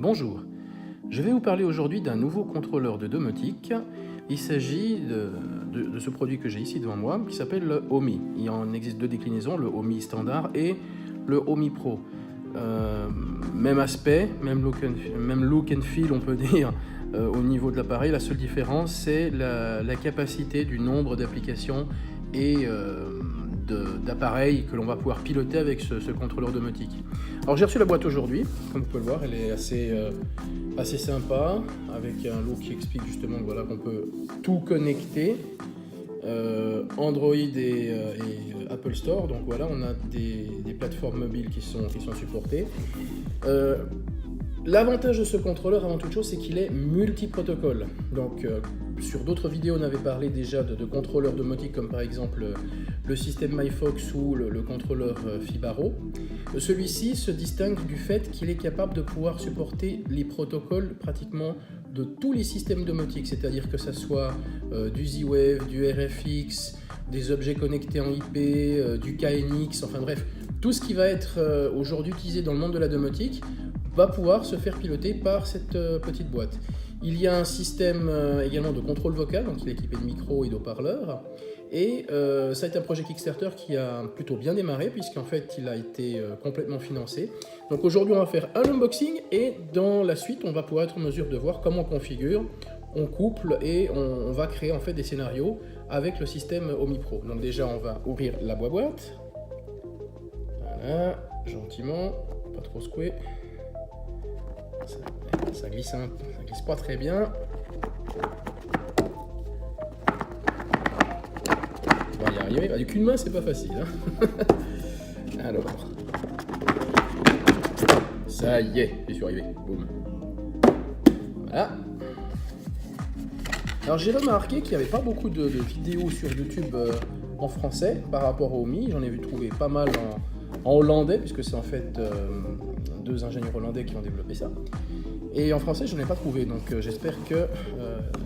Bonjour, je vais vous parler aujourd'hui d'un nouveau contrôleur de domotique. Il s'agit de ce produit que j'ai ici devant moi qui s'appelle le Omi. Il en existe deux déclinaisons, le Omi standard et le Omi Pro. Même aspect, même look and feel on peut dire au niveau de l'appareil. La seule différence c'est la capacité du nombre d'applications et d'appareils que l'on va pouvoir piloter avec ce contrôleur domotique. Alors j'ai reçu la boîte aujourd'hui, comme vous pouvez le voir, elle est assez sympa, avec un look qui explique justement voilà, qu'on peut tout connecter, Android et Apple Store, donc voilà, on a des plateformes mobiles qui sont supportées. L'avantage de ce contrôleur, avant toute chose, c'est qu'il est multi-protocole. Donc, sur d'autres vidéos, on avait parlé déjà de contrôleurs domotiques, comme par exemple le système MyFox ou le contrôleur Fibaro. Celui-ci se distingue du fait qu'il est capable de pouvoir supporter les protocoles pratiquement de tous les systèmes domotiques, c'est-à-dire que ça soit du Z-Wave, du RFX, des objets connectés en IP, du KNX, enfin bref, tout ce qui va être aujourd'hui utilisé dans le monde de la domotique va pouvoir se faire piloter par cette petite boîte. Il y a un système également de contrôle vocal, donc il est équipé de micros et d'haut-parleurs. Et ça a été un projet Kickstarter qui a plutôt bien démarré, puisqu'en fait il a été complètement financé. Donc aujourd'hui on va faire un unboxing et dans la suite on va pouvoir être en mesure de voir comment on configure, on couple et on va créer en fait des scénarios avec le système Omi Pro. Donc déjà on va ouvrir la boîte. Voilà, gentiment, pas trop secouer. Ça glisse pas très bien. On va y arriver. Avec une main, c'est pas facile. Hein. Alors, ça y est, j'y suis arrivé. Boum. Voilà. Alors, j'ai remarqué qu'il n'y avait pas beaucoup de vidéos sur YouTube en français par rapport au Omi. J'en ai vu trouver pas mal en hollandais, puisque c'est en fait deux ingénieurs hollandais qui ont développé ça. Et en français, je n'en ai pas trouvé, donc j'espère que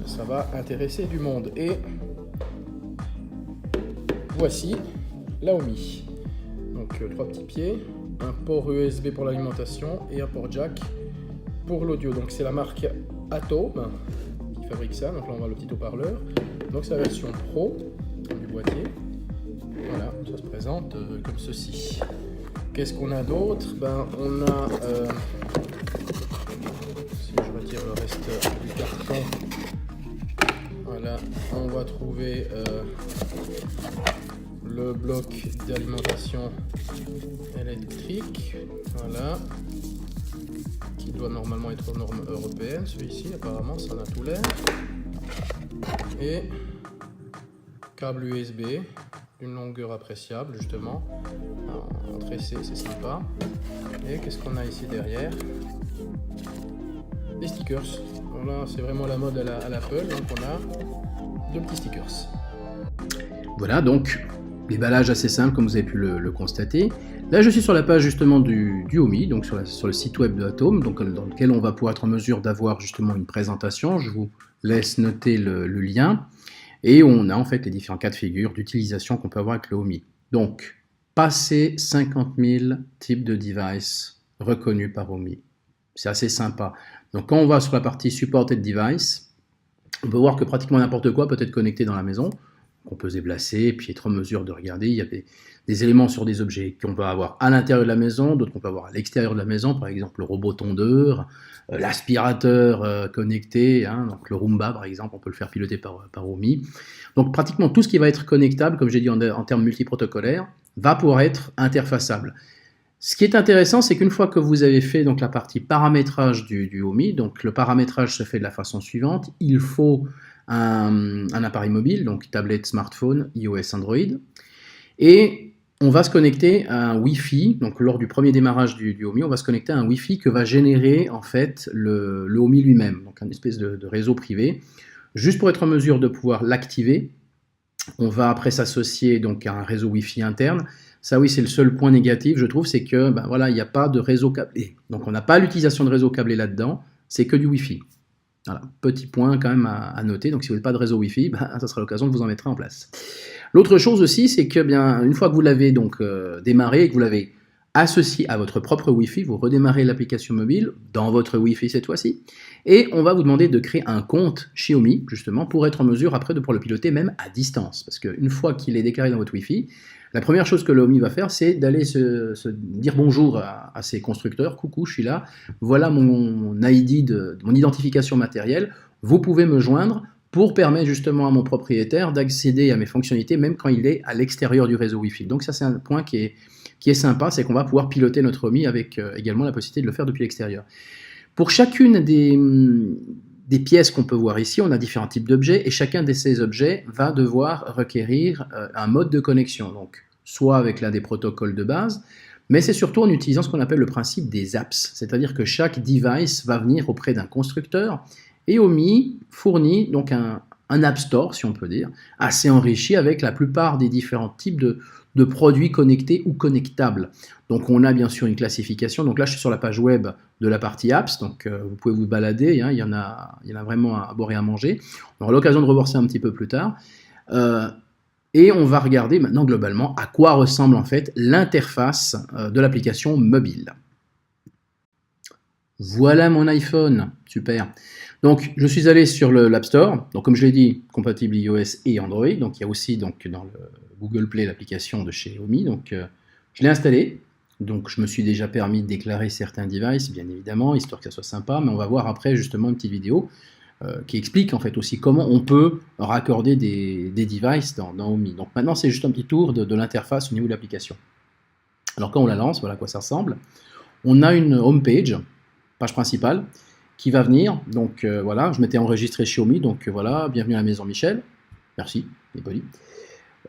ça va intéresser du monde. Et voici la Omi. Donc trois petits pieds, un port USB pour l'alimentation et un port jack pour l'audio. Donc c'est la marque Atome qui fabrique ça. Donc là on voit le petit haut-parleur. Donc c'est la version Pro du boîtier. Voilà, ça se présente comme ceci. Qu'est-ce qu'on a d'autre? On a, si je retire le reste du carton, voilà, on va trouver le bloc d'alimentation électrique, voilà, qui doit normalement être aux normes européennes, celui-ci, apparemment, ça en a tout l'air, et câble USB, d'une longueur appréciable justement, en tressé, c'est sympa. Et qu'est-ce qu'on a ici derrière? Des stickers. Voilà, c'est vraiment la mode à l'Apple, donc on a deux petits stickers. Voilà, donc l'emballage assez simple comme vous avez pu le constater. Là je suis sur la page justement du Omi, donc sur le site web de Atome, donc, dans lequel on va pouvoir être en mesure d'avoir justement une présentation. Je vous laisse noter le lien. Et on a en fait les différents cas de figure d'utilisation qu'on peut avoir avec le Omi. Donc, passer 50 000 types de devices reconnus par Omi. C'est assez sympa. Donc, quand on va sur la partie Supported Device, on peut voir que pratiquement n'importe quoi peut être connecté dans la maison. On peut se déplacer et puis être en mesure de regarder. Il y a des éléments sur des objets qu'on peut avoir à l'intérieur de la maison, d'autres qu'on peut avoir à l'extérieur de la maison, par exemple le robot tondeur, l'aspirateur connecté, hein, donc le Roomba par exemple, on peut le faire piloter par Omi. Donc pratiquement tout ce qui va être connectable, comme j'ai dit en termes multiprotocolaires, va pouvoir être interfaçable. Ce qui est intéressant, c'est qu'une fois que vous avez fait donc, la partie paramétrage du Omi, donc le paramétrage se fait de la façon suivante, il faut un appareil mobile, donc tablette, smartphone, iOS, Android, et on va se connecter à un Wi-Fi, donc lors du premier démarrage du Omi, on va se connecter à un Wi-Fi que va générer en fait le Omi lui-même, donc une espèce de réseau privé. Juste pour être en mesure de pouvoir l'activer, on va après s'associer donc à un réseau Wi-Fi interne. Ça oui, c'est le seul point négatif, je trouve, c'est que voilà, il n'y a pas de réseau câblé. Donc on n'a pas l'utilisation de réseau câblé là-dedans, c'est que du Wi-Fi. Voilà, petit point quand même à noter. Donc si vous n'avez pas de réseau Wi-Fi, ça sera l'occasion de vous en mettre en place. L'autre chose aussi, c'est que une fois que vous l'avez donc démarré et que vous l'avez associé à votre propre Wi-Fi, vous redémarrez l'application mobile dans votre Wi-Fi cette fois-ci, et on va vous demander de créer un compte Xiaomi, justement, pour être en mesure après de pouvoir le piloter même à distance. Parce qu'une fois qu'il est déclaré dans votre Wi-Fi, la première chose que l'OMI va faire, c'est d'aller se dire bonjour à ses constructeurs. Coucou, je suis là, voilà mon ID, mon identification matérielle, vous pouvez me joindre pour permettre justement à mon propriétaire d'accéder à mes fonctionnalités, même quand il est à l'extérieur du réseau Wi-Fi. Donc ça, c'est un point qui est sympa, c'est qu'on va pouvoir piloter notre OMI avec également la possibilité de le faire depuis l'extérieur. Pour chacune des pièces qu'on peut voir ici, on a différents types d'objets, et chacun de ces objets va devoir requérir un mode de connexion, donc soit avec l'un des protocoles de base, mais c'est surtout en utilisant ce qu'on appelle le principe des apps, c'est-à-dire que chaque device va venir auprès d'un constructeur, et OMI fournit donc un App Store, si on peut dire, assez enrichi avec la plupart des différents types de produits connectés ou connectables. Donc on a bien sûr une classification, donc là je suis sur la page web de la partie apps, donc vous pouvez vous balader, hein, il y en a vraiment à boire et à manger. On aura l'occasion de revoir ça un petit peu plus tard. Et on va regarder maintenant globalement à quoi ressemble en fait l'interface de l'application mobile. Voilà mon iPhone, super. Donc je suis allé sur l'App Store, donc comme je l'ai dit, compatible iOS et Android, donc il y a aussi donc, dans le Google Play l'application de chez Xiaomi, donc je l'ai installée, donc je me suis déjà permis de déclarer certains devices, bien évidemment, histoire que ça soit sympa, mais on va voir après justement une petite vidéo qui explique en fait aussi comment on peut raccorder des devices dans OMI. Donc maintenant c'est juste un petit tour de l'interface au niveau de l'application. Alors quand on la lance, voilà à quoi ça ressemble. On a une home page principale, qui va venir, donc voilà, je m'étais enregistré chez Xiaomi, donc voilà, bienvenue à la maison Michel, merci, c'est poli.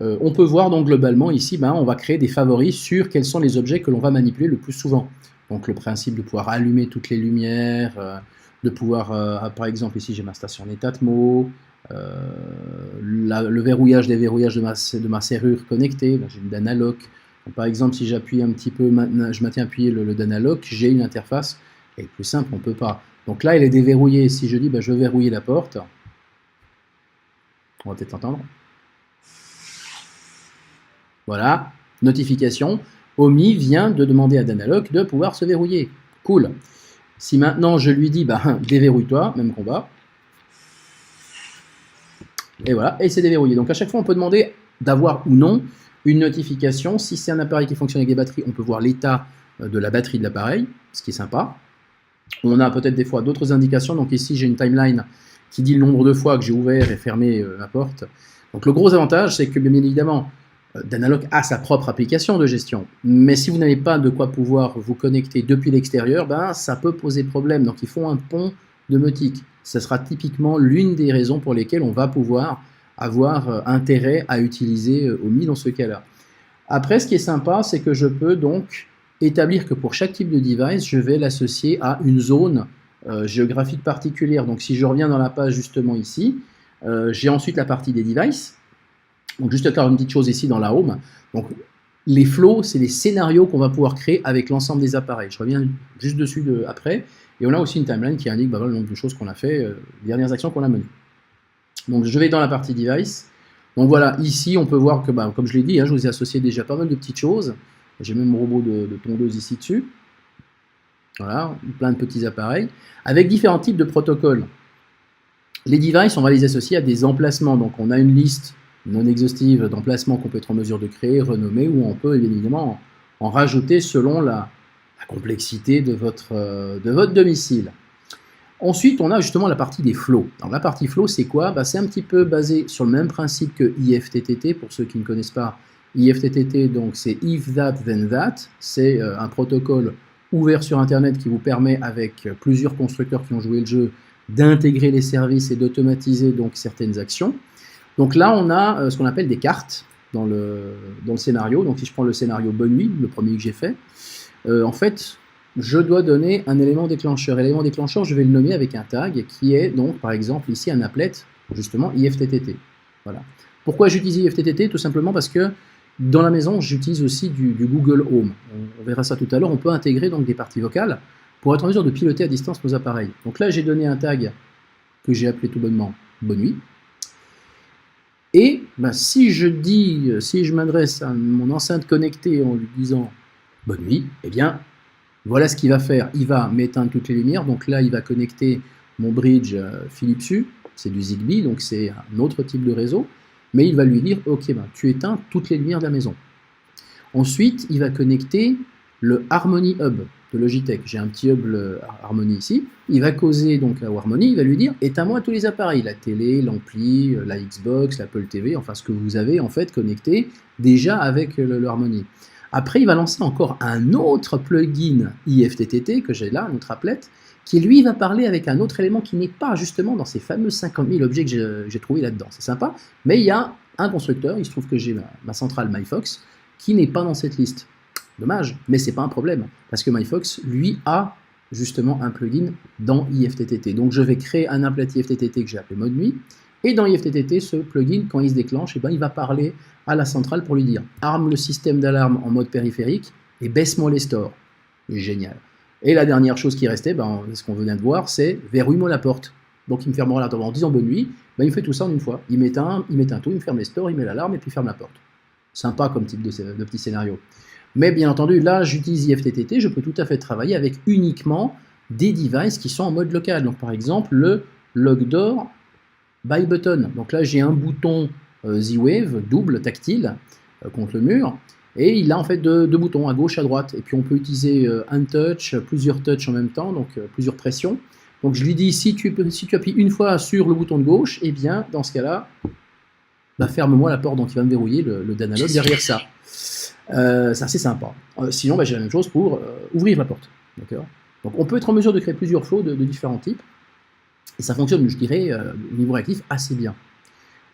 On peut voir donc globalement ici, on va créer des favoris sur quels sont les objets que l'on va manipuler le plus souvent. Donc le principe de pouvoir allumer toutes les lumières, de pouvoir, par exemple ici j'ai ma station en Netatmo, le verrouillage, déverrouillage de ma serrure connectée, j'ai une Danalock. Par exemple si j'appuie un petit peu, je maintiens appuyé le Danalock, j'ai une interface, et plus simple on ne peut pas. Donc là, elle est déverrouillée. Si je dis, je vais verrouiller la porte, on va peut-être entendre. Voilà, notification. OMI vient de demander à Danalock de pouvoir se verrouiller. Cool. Si maintenant je lui dis, déverrouille-toi, même combat. Et voilà, et c'est déverrouillé. Donc à chaque fois, on peut demander d'avoir ou non une notification. Si c'est un appareil qui fonctionne avec des batteries, on peut voir l'état de la batterie de l'appareil, ce qui est sympa. On a peut-être des fois d'autres indications, donc ici j'ai une timeline qui dit le nombre de fois que j'ai ouvert et fermé la porte. Donc le gros avantage, c'est que bien évidemment, Danalock a sa propre application de gestion, mais si vous n'avez pas de quoi pouvoir vous connecter depuis l'extérieur, ça peut poser problème, donc ils font un pont domotique. Ce sera typiquement l'une des raisons pour lesquelles on va pouvoir avoir intérêt à utiliser OMI dans ce cas-là. Après, ce qui est sympa, c'est que je peux donc établir que pour chaque type de device, je vais l'associer à une zone géographique particulière. Donc si je reviens dans la page justement ici, j'ai ensuite la partie des devices. Donc juste faire une petite chose ici dans la home. Donc les flows, c'est les scénarios qu'on va pouvoir créer avec l'ensemble des appareils. Je reviens juste dessus après. Et on a aussi une timeline qui indique le nombre de choses qu'on a fait, les dernières actions qu'on a menées. Donc je vais dans la partie device. Donc voilà, ici on peut voir que, comme je l'ai dit, je vous ai associé déjà pas mal de petites choses. J'ai même mon robot de tondeuse ici dessus. Voilà, plein de petits appareils, avec différents types de protocoles. Les devices, on va les associer à des emplacements. Donc on a une liste non exhaustive d'emplacements qu'on peut être en mesure de créer, renommer, ou on peut bien évidemment en rajouter selon la complexité de votre domicile. Ensuite, on a justement la partie des flows. Alors la partie flow, c'est quoi? C'est un petit peu basé sur le même principe que IFTTT, pour ceux qui ne connaissent pas. IFTTT, donc c'est If That Then That, c'est un protocole ouvert sur Internet qui vous permet, avec plusieurs constructeurs qui ont joué le jeu, d'intégrer les services et d'automatiser donc certaines actions. Donc là, on a ce qu'on appelle des cartes dans le scénario. Donc si je prends le scénario Bonne Nuit, le premier que j'ai fait, en fait, je dois donner un élément déclencheur. L'élément déclencheur, je vais le nommer avec un tag qui est donc, par exemple, ici un applet, justement, IFTTT. Voilà. Pourquoi j'utilise IFTTT? Tout simplement parce que dans la maison, j'utilise aussi du Google Home. On verra ça tout à l'heure. On peut intégrer donc des parties vocales pour être en mesure de piloter à distance nos appareils. Donc là, j'ai donné un tag que j'ai appelé tout bonnement Bonne Nuit. Et si je m'adresse à mon enceinte connectée en lui disant bonne nuit, eh bien, voilà ce qu'il va faire. Il va m'éteindre toutes les lumières. Donc là, il va connecter mon bridge Philips Hue. C'est du Zigbee, donc c'est un autre type de réseau. Mais il va lui dire, ok, ben, tu éteins toutes les lumières de la maison. Ensuite, il va connecter le Harmony Hub de Logitech. J'ai un petit hub Harmony ici. Il va causer donc à Harmony, il va lui dire, éteins-moi tous les appareils, la télé, l'ampli, la Xbox, l'Apple TV, enfin ce que vous avez en fait connecté déjà avec le Harmony. Après, il va lancer encore un autre plugin IFTTT que j'ai là, notre applet, qui lui va parler avec un autre élément qui n'est pas justement dans ces fameux 50 000 objets que j'ai trouvé là-dedans. C'est sympa, mais il y a un constructeur, il se trouve que j'ai ma centrale MyFox, qui n'est pas dans cette liste. Dommage, mais c'est pas un problème, parce que MyFox, lui, a justement un plugin dans IFTTT. Donc je vais créer un applet IFTTT que j'ai appelé mode nuit, et dans IFTTT, ce plugin, quand il se déclenche, eh ben, il va parler à la centrale pour lui dire « Arme le système d'alarme en mode périphérique et baisse-moi les stores ». Génial. Et la dernière chose qui restait, ben, ce qu'on venait de voir, c'est « Verrouille-moi la porte ». Donc il me fermera la porte en disant « Bonne nuit ». Ben, il fait tout ça en une fois. Il m'éteint tout, il me ferme les stores, il met l'alarme et puis il ferme la porte. Sympa comme type de petit scénario. Mais bien entendu, là, j'utilise IFTTT, je peux tout à fait travailler avec uniquement des devices qui sont en mode local. Donc par exemple, le Lockdoor by Button. Donc là, j'ai un bouton Z-Wave double tactile contre le mur. Et il a en fait deux boutons, à gauche, à droite. Et puis on peut utiliser un touch, plusieurs touches en même temps, donc plusieurs pressions. Donc je lui dis, si tu appuies une fois sur le bouton de gauche, eh bien, dans ce cas-là, bah, ferme-moi la porte, donc il va me verrouiller le d'analogue derrière ça. C'est assez sympa. Sinon, bah, j'ai la même chose pour ouvrir la porte. Donc on peut être en mesure de créer plusieurs flows de différents types. Et ça fonctionne, je dirais, au niveau réactif, assez bien.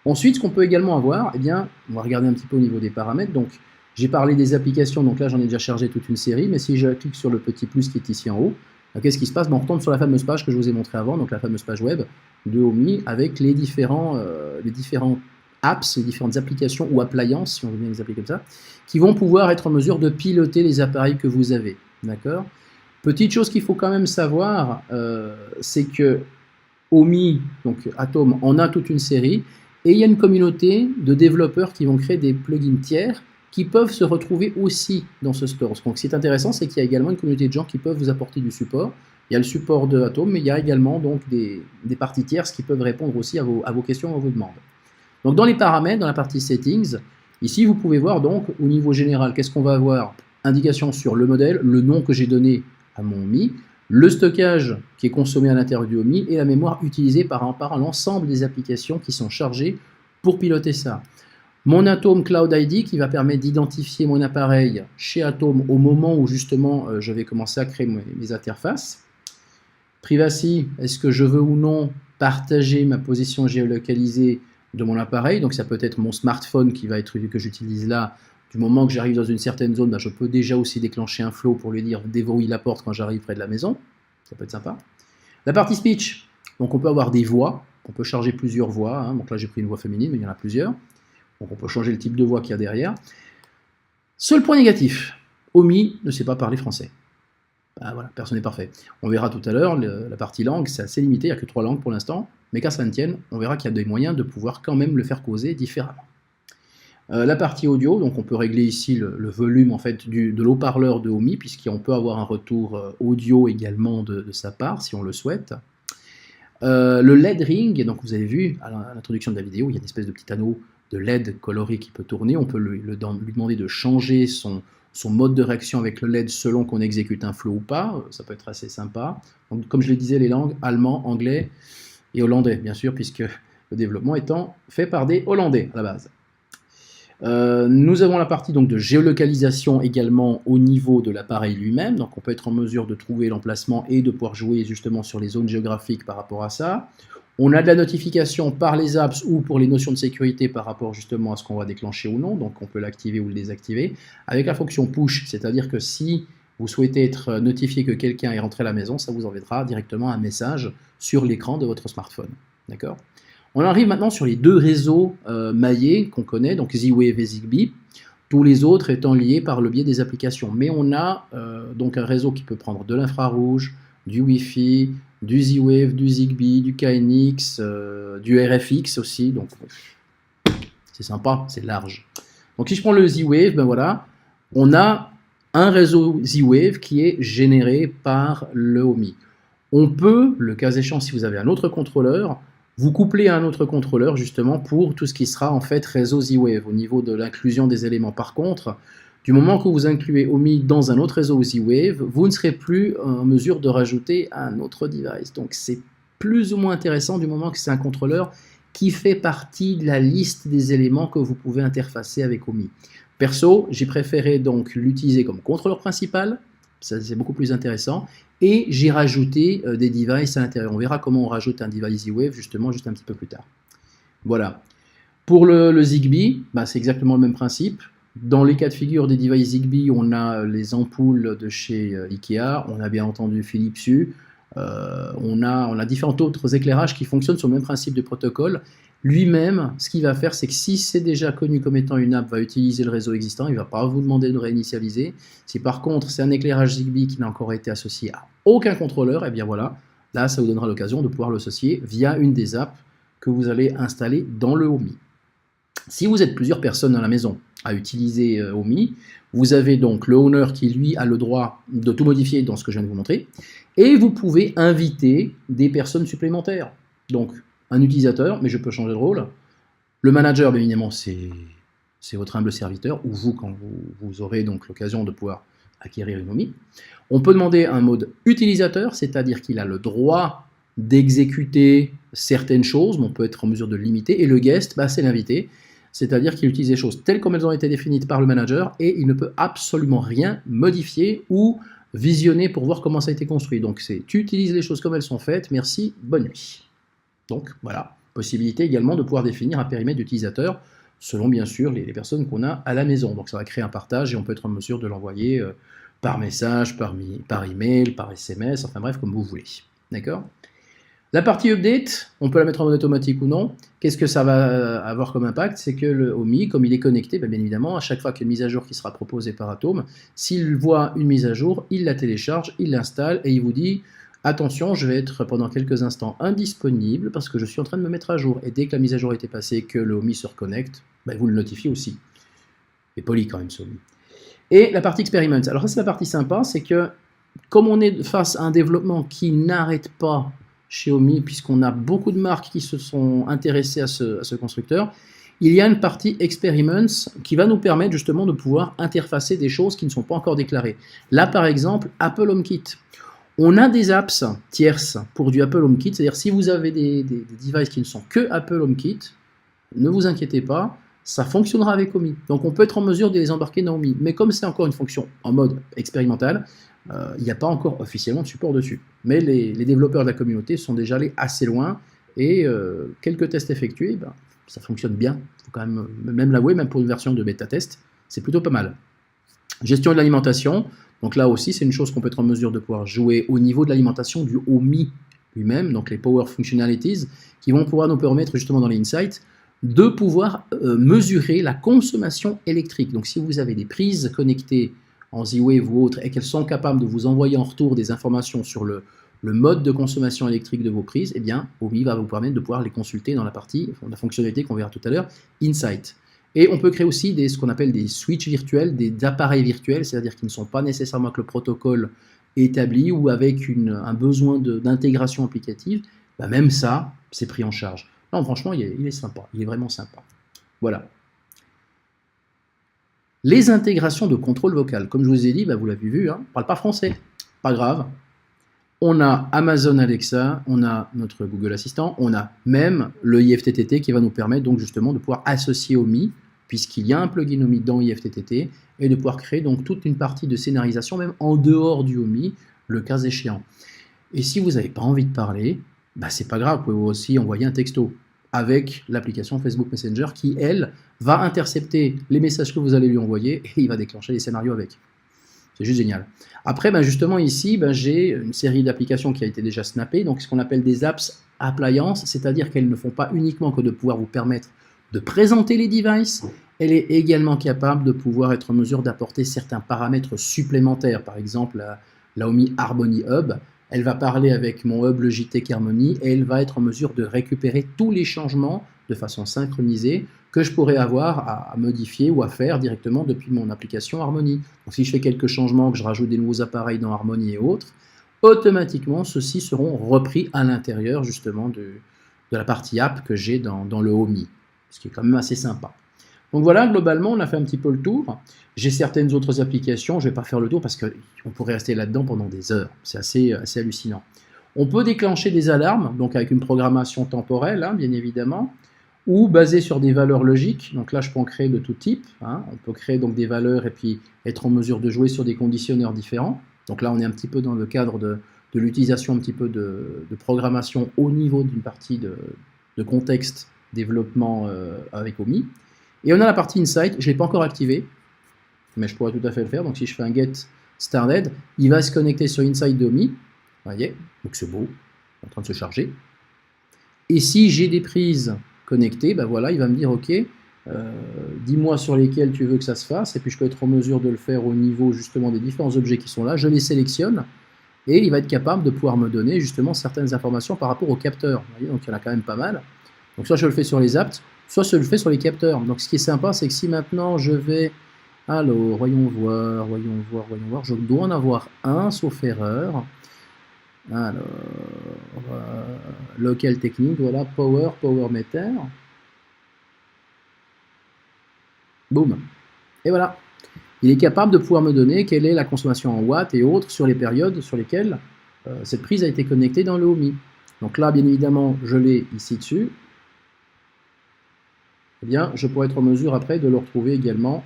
Ensuite, ce qu'on peut également avoir, eh bien, on va regarder un petit peu au niveau des paramètres. Donc, j'ai parlé des applications, donc là, j'en ai déjà chargé toute une série. Mais si je clique sur le petit plus qui est ici en haut, qu'est-ce qui se passe? On retombe sur la fameuse page que je vous ai montrée avant, donc la fameuse page web de Omi, avec les différents apps, les différentes applications ou appliances, si on veut bien les appeler comme ça, qui vont pouvoir être en mesure de piloter les appareils que vous avez. D'accord? Petite chose qu'il faut quand même savoir, c'est que Omi, donc Atom, en a toute une série, et il y a une communauté de développeurs qui vont créer des plugins tiers qui peuvent se retrouver aussi dans ce store. Donc ce qui est intéressant, c'est qu'il y a également une communauté de gens qui peuvent vous apporter du support. Il y a le support de Atom, mais il y a également donc des parties tierces qui peuvent répondre aussi à vos questions, à vos demandes. Donc dans les paramètres, dans la partie settings, ici vous pouvez voir donc au niveau général, qu'est-ce qu'on va avoir? Indication sur le modèle, le nom que j'ai donné à mon Omi, le stockage qui est consommé à l'intérieur du Omi et la mémoire utilisée par l'ensemble des applications qui sont chargées pour piloter ça. Mon Atom Cloud ID qui va permettre d'identifier mon appareil chez Atom au moment où justement je vais commencer à créer mes interfaces. Privacy, est-ce que je veux ou non partager ma position géolocalisée de mon appareil? Donc ça peut être mon smartphone qui va être que j'utilise là. Du moment que j'arrive dans une certaine zone, ben, je peux déjà aussi déclencher un flow pour lui dire déverrouille la porte quand j'arrive près de la maison. Ça peut être sympa. La partie speech, donc on peut avoir des voix, on peut charger plusieurs voix. Hein. Donc là j'ai pris une voix féminine, mais il y en a plusieurs. Donc on peut changer le type de voix qu'il y a derrière. Seul point négatif, Omi ne sait pas parler français. Ben, voilà, personne n'est parfait. On verra tout à l'heure, la partie langue, c'est assez limité, il n'y a que 3 langues pour l'instant. Mais qu'à ça ne tienne, on verra qu'il y a des moyens de pouvoir quand même le faire causer différemment. La partie audio, donc on peut régler ici le volume en fait de l'haut-parleur de Omi, puisqu'on peut avoir un retour audio également de sa part, si on le souhaite. Le LED ring, donc vous avez vu à l'introduction de la vidéo, il y a une espèce de petit anneau de LED coloré qui peut tourner. On peut lui demander de changer son mode de réaction avec le LED selon qu'on exécute un flow ou pas. Ça peut être assez sympa. Donc, comme je le disais, les langues allemand, anglais et hollandais, bien sûr, puisque le développement étant fait par des Hollandais à la base. Nous avons la partie donc de géolocalisation également au niveau de l'appareil lui-même, donc on peut être en mesure de trouver l'emplacement et de pouvoir jouer justement sur les zones géographiques par rapport à ça. On a de la notification par les apps ou pour les notions de sécurité par rapport justement à ce qu'on va déclencher ou non, donc on peut l'activer ou le désactiver, avec la fonction push, c'est-à-dire que si vous souhaitez être notifié que quelqu'un est rentré à la maison, ça vous enverra directement un message sur l'écran de votre smartphone. D'accord ? On arrive maintenant sur les 2 réseaux maillés qu'on connaît, donc Z-Wave et Zigbee, tous les autres étant liés par le biais des applications. Mais on a donc un réseau qui peut prendre de l'infrarouge, du Wi-Fi, du Z-Wave, du Zigbee, du KNX, du RFX aussi, donc c'est sympa, c'est large. Donc si je prends le Z-Wave, ben voilà, on a un réseau Z-Wave qui est généré par le OMI. On peut, le cas échéant, si vous avez un autre contrôleur, vous coupler à un autre contrôleur justement pour tout ce qui sera en fait réseau Z-Wave au niveau de l'inclusion des éléments. Par contre, du moment que vous incluez OMI dans un autre réseau Z-Wave, vous ne serez plus en mesure de rajouter un autre device. Donc c'est plus ou moins intéressant du moment que c'est un contrôleur qui fait partie de la liste des éléments que vous pouvez interfacer avec OMI. Perso, j'ai préféré donc l'utiliser comme contrôleur principal, ça c'est beaucoup plus intéressant, et j'ai rajouté des devices à l'intérieur. On verra comment on rajoute un device Z-Wave justement juste un petit peu plus tard. Voilà. Pour le Zigbee, c'est exactement le même principe. Dans les cas de figure des devices Zigbee, on a les ampoules de chez Ikea, on a bien entendu Philips Hue, on a différents autres éclairages qui fonctionnent sur le même principe de protocole. Lui-même, ce qu'il va faire, c'est que si c'est déjà connu comme étant une app, va utiliser le réseau existant, il ne va pas vous demander de réinitialiser. Si par contre c'est un éclairage Zigbee qui n'a encore été associé à aucun contrôleur, et bien voilà, là ça vous donnera l'occasion de pouvoir l'associer via une des apps que vous allez installer dans le OMI. Si vous êtes plusieurs personnes dans la maison à utiliser OMI, vous avez donc le owner qui lui a le droit de tout modifier dans ce que je viens de vous montrer, et vous pouvez inviter des personnes supplémentaires. Donc un utilisateur, mais je peux changer de rôle. Le manager, bien évidemment, c'est votre humble serviteur, ou vous quand vous aurez donc l'occasion de pouvoir acquérir une OMI. On peut demander un mode utilisateur, c'est-à-dire qu'il a le droit d'exécuter certaines choses, mais on peut être en mesure de le limiter, et le guest, c'est l'invité, c'est-à-dire qu'il utilise les choses telles comme elles ont été définies par le manager, et il ne peut absolument rien modifier ou visionner pour voir comment ça a été construit. Donc tu utilises les choses comme elles sont faites, merci, bonne nuit. Donc voilà, possibilité également de pouvoir définir un périmètre d'utilisateur selon bien sûr les personnes qu'on a à la maison. Donc ça va créer un partage et on peut être en mesure de l'envoyer par message, par email, par SMS, enfin bref, comme vous voulez. D'accord ? La partie update, on peut la mettre en mode automatique ou non. Qu'est-ce que ça va avoir comme impact? C'est que le OMI, comme il est connecté, bien évidemment, à chaque fois qu'il y a une mise à jour qui sera proposée par Atom, s'il voit une mise à jour, il la télécharge, il l'installe et il vous dit « Attention, je vais être pendant quelques instants indisponible parce que je suis en train de me mettre à jour. » Et dès que la mise à jour a été passée et que le OMI se reconnecte, vous le notifiez aussi. C'est poli quand même ce OMI. Et la partie experiment. Alors ça c'est la partie sympa, c'est que comme on est face à un développement qui n'arrête pas chez OMI, puisqu'on a beaucoup de marques qui se sont intéressées à ce constructeur, il y a une partie experiments qui va nous permettre justement de pouvoir interfacer des choses qui ne sont pas encore déclarées. Là par exemple, Apple HomeKit. On a des apps tierces pour du Apple HomeKit, c'est-à-dire si vous avez des devices qui ne sont que Apple HomeKit, ne vous inquiétez pas, ça fonctionnera avec OMI. Donc on peut être en mesure de les embarquer dans OMI. Mais comme c'est encore une fonction en mode expérimental, il n'y a pas encore officiellement de support dessus. Mais les développeurs de la communauté sont déjà allés assez loin et quelques tests effectués, ça fonctionne bien. Il faut quand même l'avouer, même pour une version de bêta test, c'est plutôt pas mal. Gestion de l'alimentation, donc là aussi c'est une chose qu'on peut être en mesure de pouvoir jouer au niveau de l'alimentation du OMI lui-même, donc les Power Functionalities, qui vont pouvoir nous permettre justement dans les Insights de pouvoir mesurer la consommation électrique. Donc si vous avez des prises connectées en Z-Wave ou autre, et qu'elles sont capables de vous envoyer en retour des informations sur le mode de consommation électrique de vos prises, eh bien, OMI va vous permettre de pouvoir les consulter dans la fonctionnalité qu'on verra tout à l'heure, Insight. Et on peut créer aussi ce qu'on appelle des switches virtuels, des appareils virtuels, c'est-à-dire qui ne sont pas nécessairement avec le protocole établi ou avec un besoin d'intégration applicative. Même ça, c'est pris en charge. Non, franchement, il est sympa, il est vraiment sympa. Voilà. Les intégrations de contrôle vocal, comme je vous ai dit, vous l'avez vu, on ne parle pas français, pas grave. On a Amazon Alexa, on a notre Google Assistant, on a même le IFTTT qui va nous permettre donc justement de pouvoir associer OMI, puisqu'il y a un plugin OMI dans IFTTT, et de pouvoir créer donc toute une partie de scénarisation, même en dehors du OMI, le cas échéant. Et si vous n'avez pas envie de parler, c'est pas grave, vous pouvez aussi envoyer un texto avec l'application Facebook Messenger qui, elle, va intercepter les messages que vous allez lui envoyer et il va déclencher les scénarios avec. C'est juste génial. Après, justement, ici, j'ai une série d'applications qui a été déjà snappée, donc ce qu'on appelle des apps appliances, c'est-à-dire qu'elles ne font pas uniquement que de pouvoir vous permettre de présenter les devices, elle est également capable de pouvoir être en mesure d'apporter certains paramètres supplémentaires. Par exemple, la OMI Harmony Hub, elle va parler avec mon hub Logitech Harmony et elle va être en mesure de récupérer tous les changements de façon synchronisée que je pourrais avoir à modifier ou à faire directement depuis mon application Harmony. Donc si je fais quelques changements, que je rajoute des nouveaux appareils dans Harmony et autres, automatiquement ceux-ci seront repris à l'intérieur justement de la partie app que j'ai dans le Homey, ce qui est quand même assez sympa. Donc voilà, globalement, on a fait un petit peu le tour. J'ai certaines autres applications, je ne vais pas faire le tour parce qu'on pourrait rester là-dedans pendant des heures. C'est assez hallucinant. On peut déclencher des alarmes, donc avec une programmation temporelle, hein, bien évidemment, ou basée sur des valeurs logiques. Donc là, je peux en créer de tout type. Hein. On peut créer donc des valeurs et puis être en mesure de jouer sur des conditionneurs différents. Donc là, on est un petit peu dans le cadre de l'utilisation un petit peu de programmation au niveau d'une partie de contexte développement avec Homey. Et on a la partie Insight, je ne l'ai pas encore activé, mais je pourrais tout à fait le faire. Donc si je fais un Get Started, il va se connecter sur Insight de Homey. Vous voyez, donc c'est beau, en train de se charger. Et si j'ai des prises connectées, ben voilà, il va me dire ok, dis-moi sur lesquelles tu veux que ça se fasse, et puis je peux être en mesure de le faire au niveau justement des différents objets qui sont là. Je les sélectionne, et il va être capable de pouvoir me donner justement certaines informations par rapport au capteur. Vous voyez, donc il y en a quand même pas mal. Donc soit je le fais sur les apps, soit je le fais sur les capteurs. Donc ce qui est sympa, c'est que si maintenant je vais... Alors, voyons voir, je dois en avoir un, sauf erreur. Alors, local technique, voilà, power meter. Boum. Et voilà. Il est capable de pouvoir me donner quelle est la consommation en watts et autres sur les périodes sur lesquelles cette prise a été connectée dans le Homey. Donc là, bien évidemment, je l'ai ici dessus. Eh bien, je pourrais être en mesure après de le retrouver également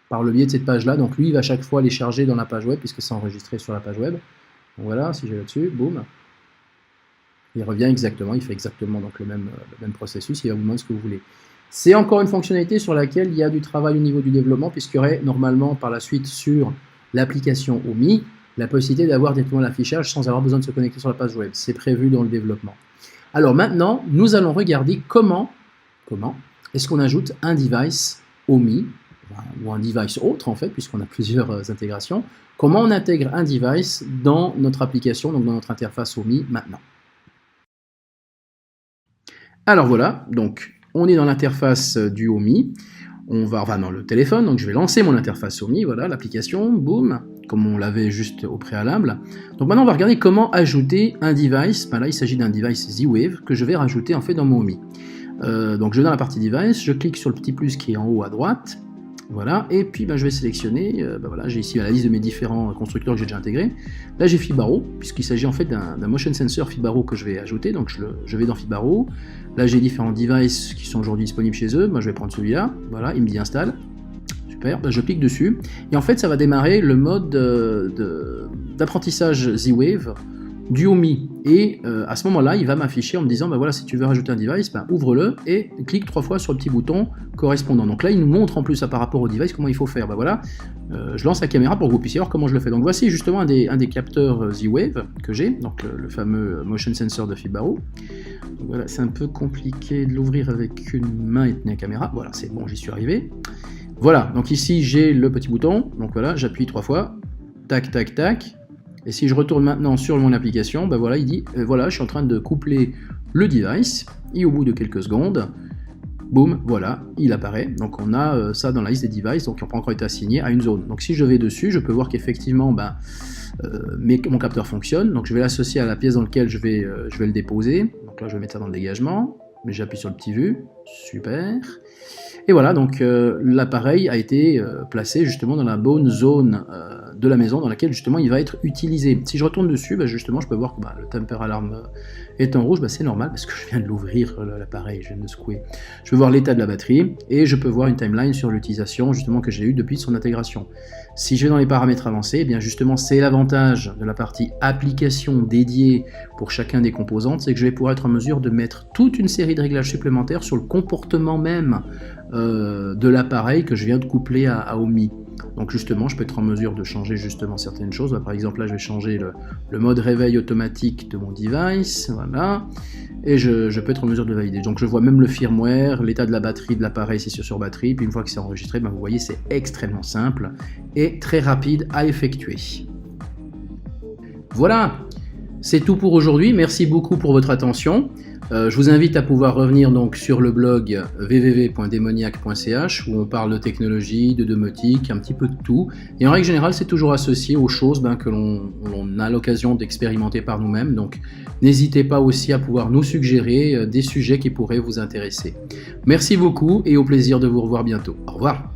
par le biais de cette page-là. Donc lui, il va à chaque fois les charger dans la page web, puisque c'est enregistré sur la page web. Donc voilà, si j'ai là-dessus, boum. Il revient exactement, il fait exactement donc le même processus, il va vous demander ce que vous voulez. C'est encore une fonctionnalité sur laquelle il y a du travail au niveau du développement, puisqu'il y aurait normalement par la suite sur l'application Homey la possibilité d'avoir directement l'affichage sans avoir besoin de se connecter sur la page web. C'est prévu dans le développement. Alors maintenant, nous allons regarder comment est-ce qu'on ajoute un device Homey, ou un device autre en fait, puisqu'on a plusieurs intégrations. Comment on intègre un device dans notre application, donc dans notre interface Homey maintenant. Alors voilà, donc on est dans l'interface du Homey, on va dans le téléphone, donc je vais lancer mon interface Homey, voilà l'application, boum, comme on l'avait juste au préalable. Donc maintenant on va regarder comment ajouter un device, ben là il s'agit d'un device Z-Wave que je vais rajouter en fait dans mon Homey. Donc je vais dans la partie device, je clique sur le petit plus qui est en haut à droite, voilà, et puis je vais sélectionner, voilà, j'ai ici la liste de mes différents constructeurs que j'ai déjà intégrés. Là j'ai Fibaro, puisqu'il s'agit en fait d'un motion sensor Fibaro que je vais ajouter, donc je vais dans Fibaro. Là j'ai différents devices qui sont aujourd'hui disponibles chez eux, moi je vais prendre celui-là, voilà, il me dit installe, super, je clique dessus, et en fait ça va démarrer le mode d'apprentissage Z-Wave du Homey, et à ce moment-là, il va m'afficher en me disant, voilà, si tu veux rajouter un device, ouvre-le et clique 3 fois sur le petit bouton correspondant. Donc là, il nous montre en plus par rapport au device comment il faut faire. Voilà, je lance la caméra pour que vous puissiez voir comment je le fais. Donc voici justement un des capteurs Z-Wave que j'ai, donc le fameux motion sensor de Fibaro. Donc voilà, c'est un peu compliqué de l'ouvrir avec une main et tenir la caméra. Voilà, c'est bon, j'y suis arrivé. Voilà, donc ici j'ai le petit bouton, donc voilà, j'appuie 3 fois, tac, tac, tac. Et si je retourne maintenant sur mon application, voilà, il dit, voilà, je suis en train de coupler le device, et au bout de quelques secondes, boum, voilà, il apparaît. Donc on a ça dans la liste des devices, donc qui n'ont pas encore été assignés à une zone. Donc si je vais dessus, je peux voir qu'effectivement, mon capteur fonctionne. Donc je vais l'associer à la pièce dans laquelle je vais le déposer. Donc là, je vais mettre ça dans le dégagement. Mais j'appuie sur le petit vu, super. Et voilà, donc l'appareil a été placé justement dans la bonne zone de la maison dans laquelle justement il va être utilisé. Si je retourne dessus, justement je peux voir que le temper alarme est en rouge, c'est normal parce que je viens de l'ouvrir l'appareil, je viens de le secouer. Je peux voir l'état de la batterie et je peux voir une timeline sur l'utilisation justement que j'ai eue depuis son intégration. Si je vais dans les paramètres avancés, bien justement c'est l'avantage de la partie application dédiée pour chacun des composantes, c'est que je vais pouvoir être en mesure de mettre toute une série de réglages supplémentaires sur le comportement même de l'appareil que je viens de coupler à Homey. Donc justement, je peux être en mesure de changer justement certaines choses. Par exemple, là, je vais changer le mode réveil automatique de mon device, voilà, et je peux être en mesure de valider. Donc je vois même le firmware, l'état de la batterie de l'appareil, c'est sur batterie, puis une fois que c'est enregistré, vous voyez, c'est extrêmement simple et très rapide à effectuer. Voilà. C'est tout pour aujourd'hui. Merci beaucoup pour votre attention. Je vous invite à pouvoir revenir donc sur le blog www.demoniac.ch où on parle de technologie, de domotique, un petit peu de tout. Et en règle générale, c'est toujours associé aux choses que l'on a l'occasion d'expérimenter par nous-mêmes. Donc, n'hésitez pas aussi à pouvoir nous suggérer des sujets qui pourraient vous intéresser. Merci beaucoup et au plaisir de vous revoir bientôt. Au revoir.